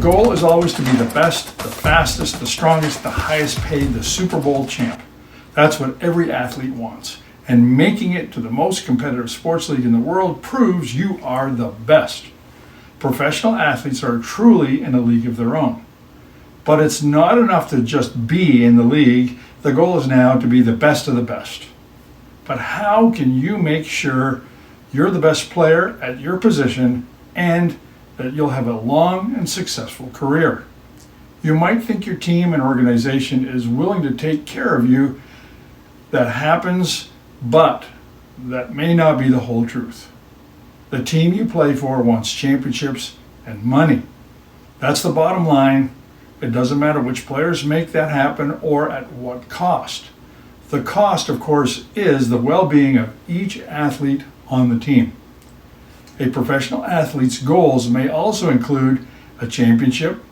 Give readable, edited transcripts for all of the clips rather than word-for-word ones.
goal is always to be the best, the fastest, the strongest, the highest paid, the Super Bowl champ. That's what every athlete wants. And making it to the most competitive sports league in the world proves you are the best. Professional athletes are truly in a league of their own. But it's not enough to just be in the league. The goal is now to be the best of the best. But how can you make sure you're the best player at your position and that you'll have a long and successful career? You might think your team and organization is willing to take care of you. That happens, but that may not be the whole truth. The team you play for wants championships and money. That's the bottom line. It doesn't matter which players make that happen or at what cost. The cost, of course, is the well-being of each athlete on the team. A professional athlete's goals may also include a championship,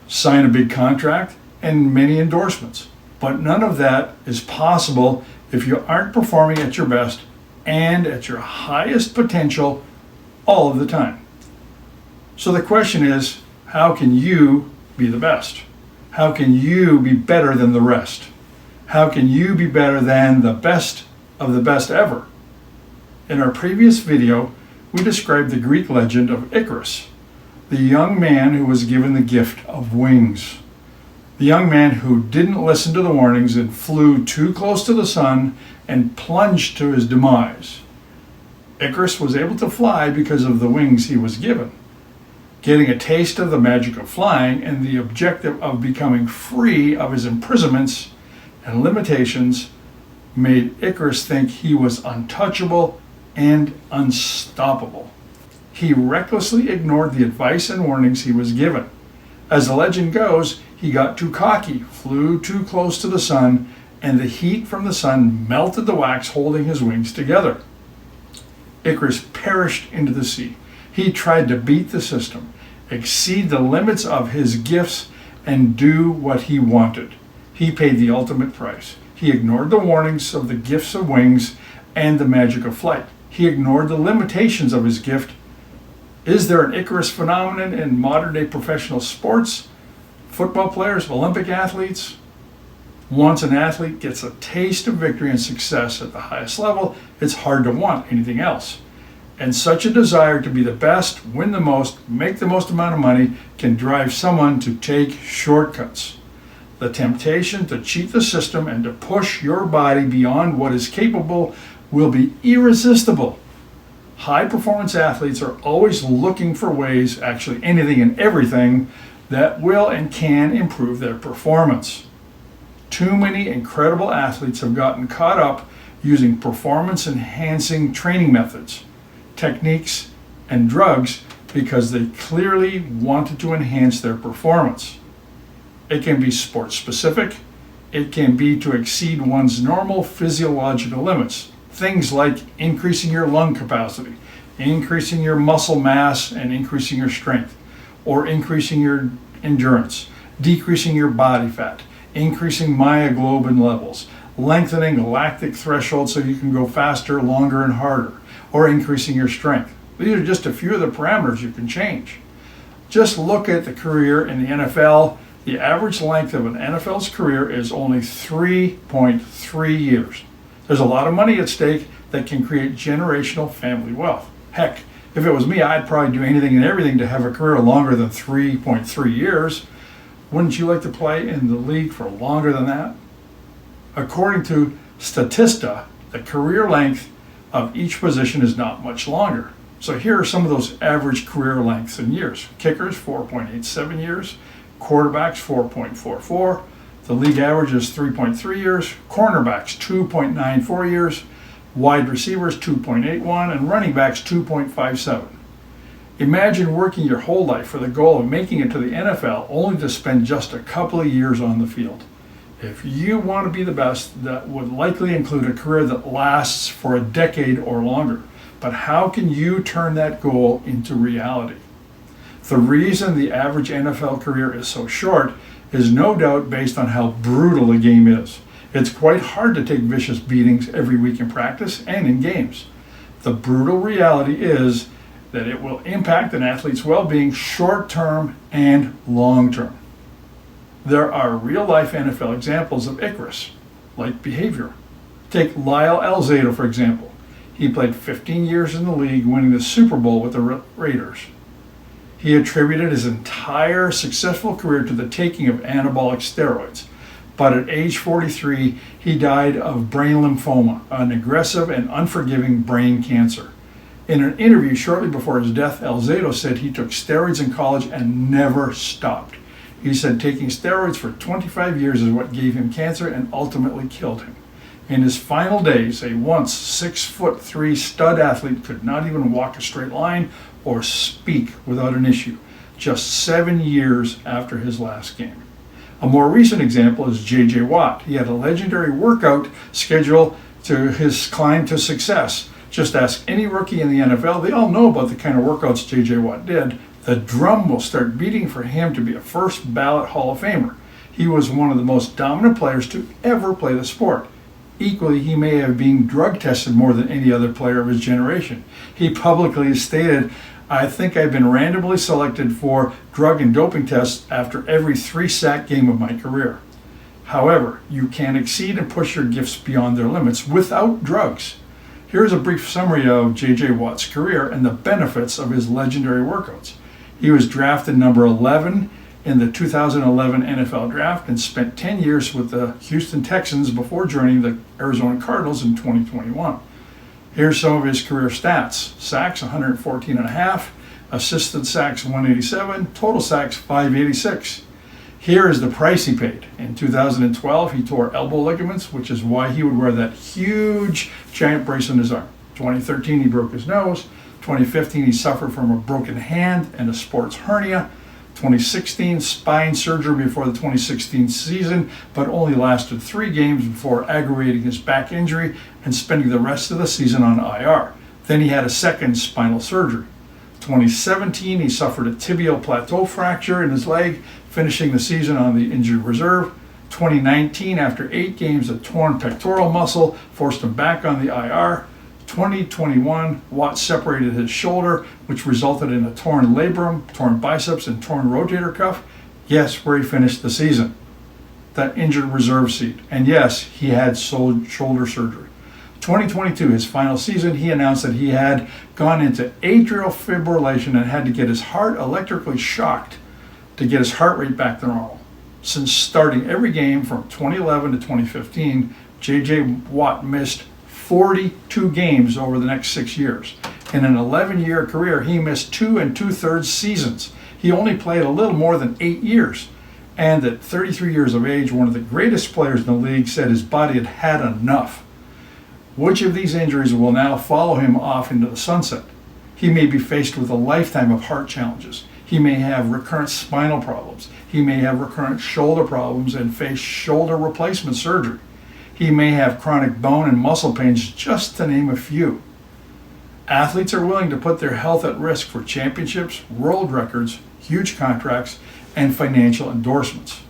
sign a big contract, and many endorsements. But none of that is possible if you aren't performing at your best and at your highest potential all of the time. So the question is, how can you be the best? How can you be better than the rest? How can you be better than the best of the best ever? In our previous video, we described the Greek legend of Icarus, the young man who was given the gift of wings. The young man who didn't listen to the warnings and flew too close to the sun and plunged to his demise. Icarus was able to fly because of the wings he was given. Getting a taste of the magic of flying and the objective of becoming free of his imprisonments and limitations made Icarus think he was untouchable and unstoppable. He recklessly ignored the advice and warnings he was given. As the legend goes, he got too cocky, flew too close to the sun, and the heat from the sun melted the wax holding his wings together. Icarus perished into the sea. He tried to beat the system, exceed the limits of his gifts, and do what he wanted. He paid the ultimate price. He ignored the warnings of the gifts of wings and the magic of flight. He ignored the limitations of his gift. Is there an Icarus phenomenon in modern-day professional sports? Football players, Olympic athletes? Once an athlete gets a taste of victory and success at the highest level, it's hard to want anything else. And such a desire to be the best, win the most, make the most amount of money can drive someone to take shortcuts. The temptation to cheat the system and to push your body beyond what is capable will be irresistible. High-performance athletes are always looking for ways, actually anything and everything, that will and can improve their performance. Too many incredible athletes have gotten caught up using performance-enhancing training methods, techniques, and drugs because they clearly wanted to enhance their performance. It can be sport-specific. It can be to exceed one's normal physiological limits. Things like increasing your lung capacity, increasing your muscle mass and increasing your strength, or increasing your endurance, decreasing your body fat, increasing myoglobin levels, lengthening the lactic threshold so you can go faster, longer, and harder, or increasing your strength. These are just a few of the parameters you can change. Just look at the career in the NFL. The average length of an NFL's career is only 3.3 years. There's a lot of money at stake that can create generational family wealth. Heck, if it was me, I'd probably do anything and everything to have a career longer than 3.3 years. Wouldn't you like to play in the league for longer than that? According to Statista, the career length of each position is not much longer. So here are some of those average career lengths in years. Kickers, 4.87 years. Quarterbacks, 4.44. The league average is 3.3 years. Cornerbacks, 2.94 years. Wide receivers, 2.81. And running backs, 2.57. Imagine working your whole life for the goal of making it to the NFL only to spend just a couple of years on the field. If you want to be the best, that would likely include a career that lasts for a decade or longer. But how can you turn that goal into reality? The reason the average NFL career is so short is no doubt based on how brutal the game is. It's quite hard to take vicious beatings every week in practice and in games. The brutal reality is that it will impact an athlete's well-being short-term and long-term. There are real-life NFL examples of Icarus-like behavior. Take Lyle Alzado, for example. He played 15 years in the league, winning the Super Bowl with the Raiders. He attributed his entire successful career to the taking of anabolic steroids. But at age 43, he died of brain lymphoma, an aggressive and unforgiving brain cancer. In an interview shortly before his death, Alzado said he took steroids in college and never stopped. He said taking steroids for 25 years is what gave him cancer and ultimately killed him. In his final days, a once 6'3" stud athlete could not even walk a straight line or speak without an issue, just 7 years after his last game. A more recent example is J.J. Watt. He had a legendary workout schedule to his climb to success. Just ask any rookie in the NFL, they all know about the kind of workouts J.J. Watt did. The drum will start beating for him to be a first ballot Hall of Famer. He was one of the most dominant players to ever play the sport. Equally, he may have been drug tested more than any other player of his generation. He publicly stated, "I think I've been randomly selected for drug and doping tests after every 3-sack game of my career." However, you can exceed and push your gifts beyond their limits without drugs. Here's a brief summary of J.J. Watt's career and the benefits of his legendary workouts. He was drafted number 11 in the 2011 NFL Draft and spent 10 years with the Houston Texans before joining the Arizona Cardinals in 2021. Here's some of his career stats. Sacks, 114.5. Assisted sacks, 187. Total sacks, 586. Here is the price he paid. In 2012, he tore elbow ligaments, which is why he would wear that huge giant brace on his arm. 2013, he broke his nose. 2015, he suffered from a broken hand and a sports hernia. 2016, spine surgery before the 2016 season, but only lasted 3 games before aggravating his back injury and spending the rest of the season on IR. Then he had a second spinal surgery. 2017, he suffered a tibial plateau fracture in his leg, finishing the season on the injured reserve. 2019, after 8 games, a torn pectoral muscle forced him back on the IR. 2021, Watt separated his shoulder, which resulted in a torn labrum, torn biceps, and torn rotator cuff. Guess where he finished the season? That injured reserve seat. And yes, he had shoulder surgery. 2022, his final season, he announced that he had gone into atrial fibrillation and had to get his heart electrically shocked to get his heart rate back to normal. Since starting every game from 2011 to 2015, J.J. Watt missed 42 games over the next 6 years. In an 11-year career, he missed 2 2/3 seasons. He only played a little more than 8 years. And at 33 years of age, one of the greatest players in the league said his body had had enough. Which of these injuries will now follow him off into the sunset? He may be faced with a lifetime of heart challenges. He may have recurrent spinal problems. He may have recurrent shoulder problems and face shoulder replacement surgery. He may have chronic bone and muscle pains, just to name a few. Athletes are willing to put their health at risk for championships, world records, huge contracts, and financial endorsements.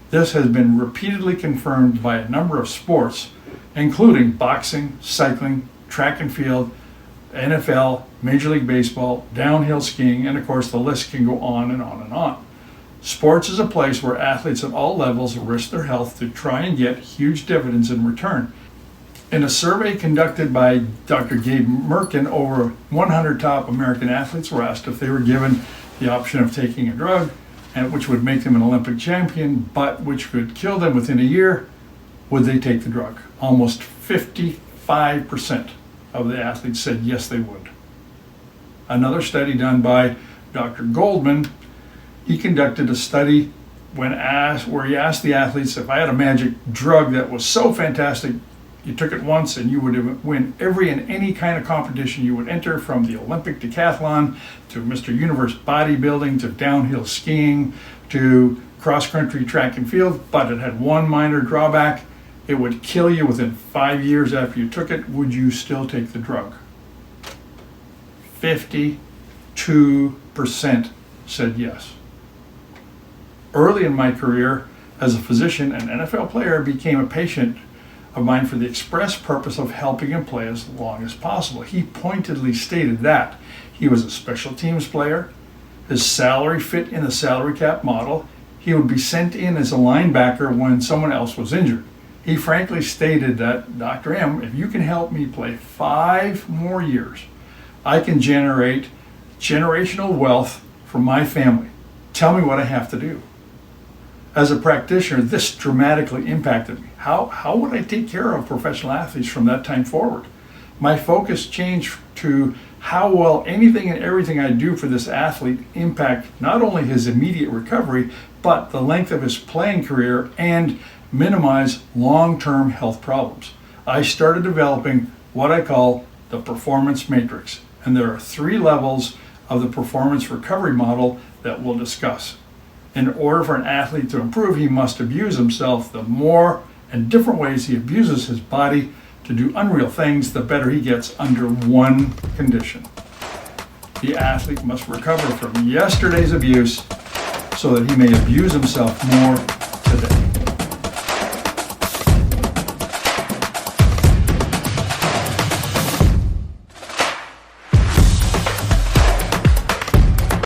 This has been repeatedly confirmed by a number of sports, including boxing, cycling, track and field, NFL, Major League Baseball, downhill skiing, and of course the list can go on and on and on. Sports is a place where athletes at all levels risk their health to try and get huge dividends in return. In a survey conducted by Dr. Gabe Merkin, over 100 top American athletes were asked if they were given the option of taking a drug, and which would make them an Olympic champion, but which could kill them within a year, would they take the drug? Almost 55% of the athletes said yes, they would. Another study done by Dr. Goldman, he conducted a study where he asked the athletes, if I had a magic drug that was so fantastic, you took it once and you would win every and any kind of competition you would enter, from the Olympic decathlon to Mr. Universe bodybuilding to downhill skiing to cross-country track and field, but it had one minor drawback. It would kill you within 5 years after you took it. Would you still take the drug? 52% said yes. Early in my career as a physician and NFL player, became a patient of mine for the express purpose of helping him play as long as possible. He pointedly stated that he was a special teams player, his salary fit in the salary cap model, he would be sent in as a linebacker when someone else was injured. He frankly stated that, Dr. M, if you can help me play 5 more years, I can generate generational wealth for my family. Tell me what I have to do. As a practitioner, this dramatically impacted me. How would I take care of professional athletes from that time forward? My focus changed to how well anything and everything I do for this athlete impact not only his immediate recovery, but the length of his playing career and minimize long-term health problems. I started developing what I call the performance matrix, and there are 3 levels of the performance recovery model that we'll discuss. In order for an athlete to improve, he must abuse himself. The more and different ways he abuses his body to do unreal things, the better he gets under one condition. The athlete must recover from yesterday's abuse so that he may abuse himself more today.